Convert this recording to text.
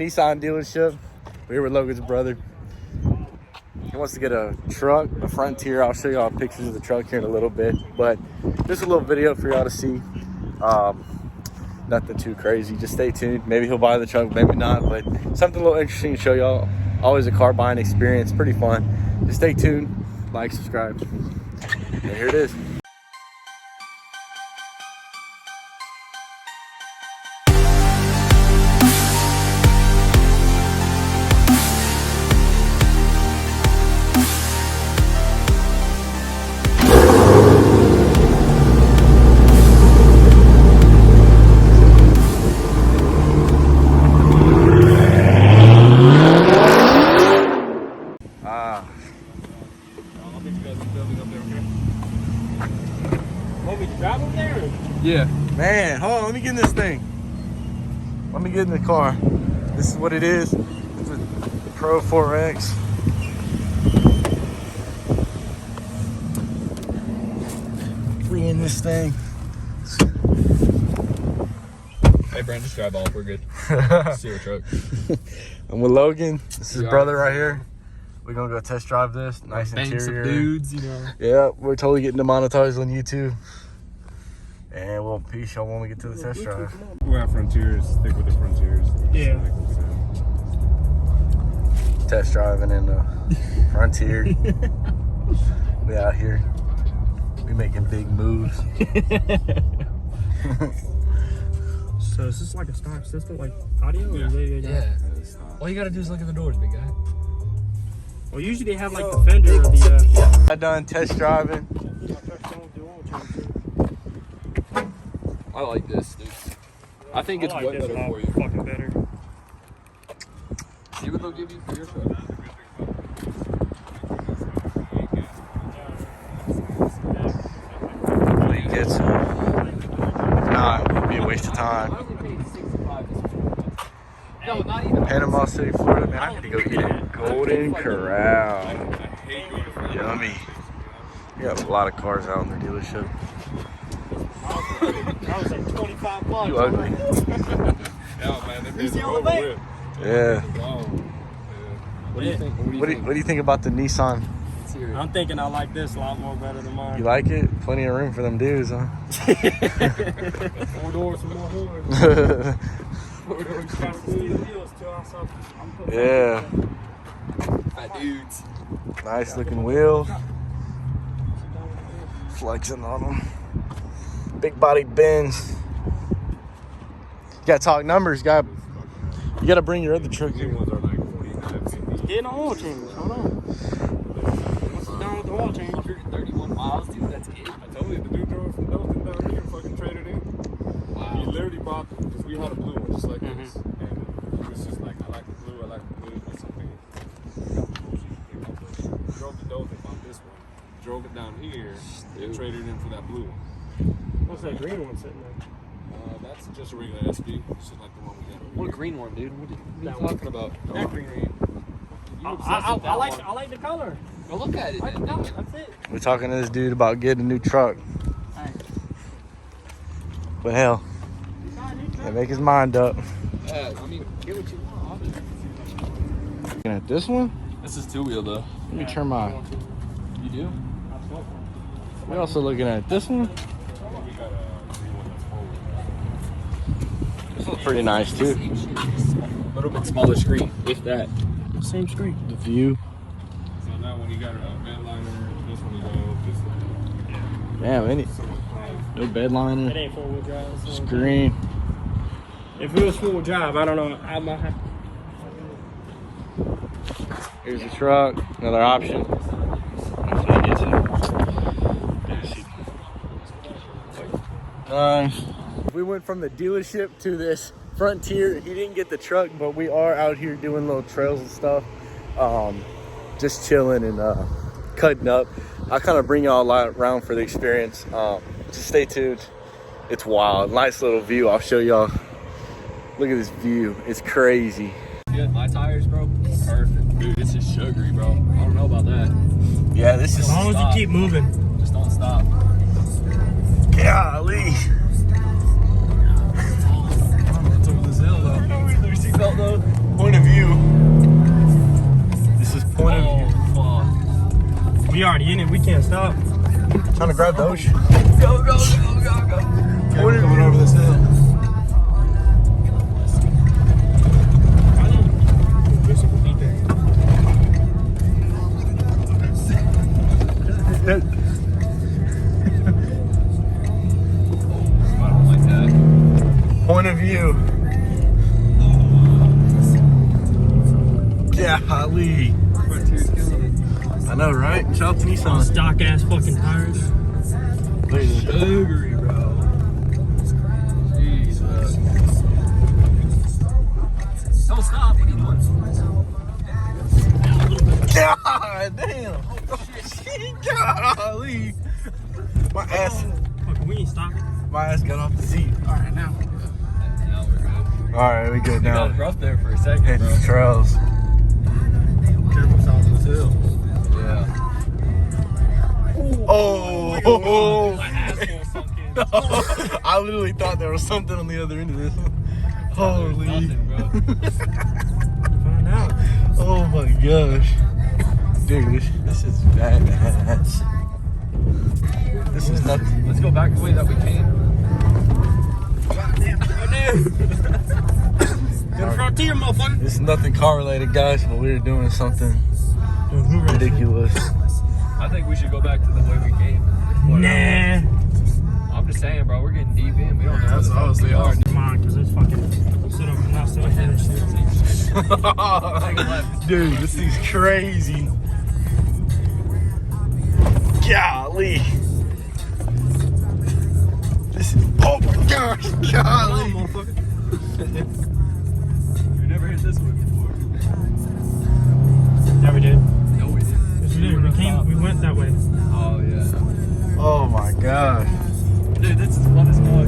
Nissan dealership. We're here with Logan's brother. He wants to get a truck, a Frontier. I'll show y'all pictures of the truck here in a little bit, but just a little video for y'all to see. Nothing too crazy, just stay tuned. Maybe he'll buy the truck, maybe not, but something a little interesting to show y'all. Always a car buying experience, pretty fun. Just stay tuned, like, subscribe. And here it is. Yeah. Man, hold on, let me get in this thing. Let me get in the car. This is what it is. It's a Pro 4X. We in this thing. Hey, Brandon, just drive off. We're good. See your truck. I'm with Logan. This is his brother right here. We're gonna go test drive this. Nice Bang interior. some dudes, you know. Yeah, we're totally getting demonetized on YouTube. And we'll peace y'all when we get to the test drive. We're at Frontiers. Stick with the Frontiers. Yeah. Test driving in the Frontier. We out here. We making big moves. So is this like a stock system, like audio? Yeah. Or Yeah. All you gotta do is look at the doors, big guy. Well, usually they have like the fender or the. I done test driving. I like this, dude. I think it's way better for you. Fucking better. See what they'll give you for your truck. You get some. Nah, it would be a waste of time. No, not even. Panama City, Florida. Man, I need to go eat at Golden Corral. Yummy. We got a lot of cars out in the dealership. That was like 25 bucks. You ugly. Yeah, man. They see all the over way? with. Yeah. Wow. What do you think? What do you think about the Nissan? I'm thinking I like this a lot more better than mine. You like it? Plenty of room for them dudes, huh? 4 doors, some more doors. Yeah. Hi, dudes. Nice looking wheels. Flexing on them. Big body Benz. You gotta talk numbers, you gotta bring your other truck New here. ones are like 45, 50. Getting an oil change. Hold on. Once it's done with the oil change. 131 miles, dude. That's it. I told you, the dude drove from Dalton down here and fucking traded in. Wow. He literally bought, because we had a blue one just like this. And he was just like, I like the blue, That's okay. Drove to Dalton, bought this one. Drove it down here and traded in for that blue one. What's that green one sitting there? That's just a regular SV. It's just like the one we got over What here. green one, dude? What are you That talking about? That green one. You I like the color. Go look at it. I like the Then. color. That's it. We're talking to this dude about getting a new truck. Alright. But hell, can't make his mind up. I mean, get what you want. Looking at this one? This is two-wheel, though. Let me turn my. You do? We're also looking at this one. This one's pretty nice too. A little bit smaller screen, if that. Same screen. The view. So now when you got a bed liner, this one you go just Damn, no bed It liner. ain't 4-wheel drive. So Screen. if it was 4-wheel drive, I don't know. I might have. Here's the truck. Another option. Hopefully he gets it. Nice. We went from the dealership to this Frontier. He didn't get the truck, but we are out here doing little trails and stuff. Just chilling and cutting up. I'll kind of bring y'all around for the experience. Just stay tuned. It's wild. Nice little view. I'll show y'all. Look at this view. It's crazy. Good. My tires, bro. Perfect. Dude, it's just sugary, bro. I don't know about that. Yeah, this is. As long as you keep moving. Just don't stop. Golly. It's over this hill, though. Your seatbelt, though. everybody in it. We can't stop. Trying to grab the ocean. Go, go, go, go, go. Okay, we're coming over this hill. I don't like that. Point of view. Golly. I know, right? Shout out to Nissan. Stock ass fucking tires. Look at this. Sugary, bro. Jesus. Don't stop. What are you doing? God damn. Golly. My ass. Fuck, we ain't stopping. My ass got off the seat. All right, now. Now we're good. Alright, we good You got now. rough there for a second, Hitting bro. the trails. Careful south of this hill. Yeah. Oh. My asshole sunk in. I literally thought there was something on the other end of this. Holy. Nothing, bro. Find out. Oh my gosh. Dude, this is badass. This is nothing. Let's go back the way that we came. To the frontier, motherfucker. It's nothing car related, guys, but we're doing something ridiculous. I think we should go back to the way we came. Nah. I'm just saying, bro. We're getting deep in. We don't know That's what the fuck honestly we are. Come on, because it's fucking sit up and not sit up there and shit. Dude, this is crazy. Golly. This is, oh my gosh, golly. Motherfucker. We never hit this one before. Yeah, we did. No, we didn't. Yes, we did. We went that way. Oh, yeah. Oh my gosh. Dude, this is fun as fuck.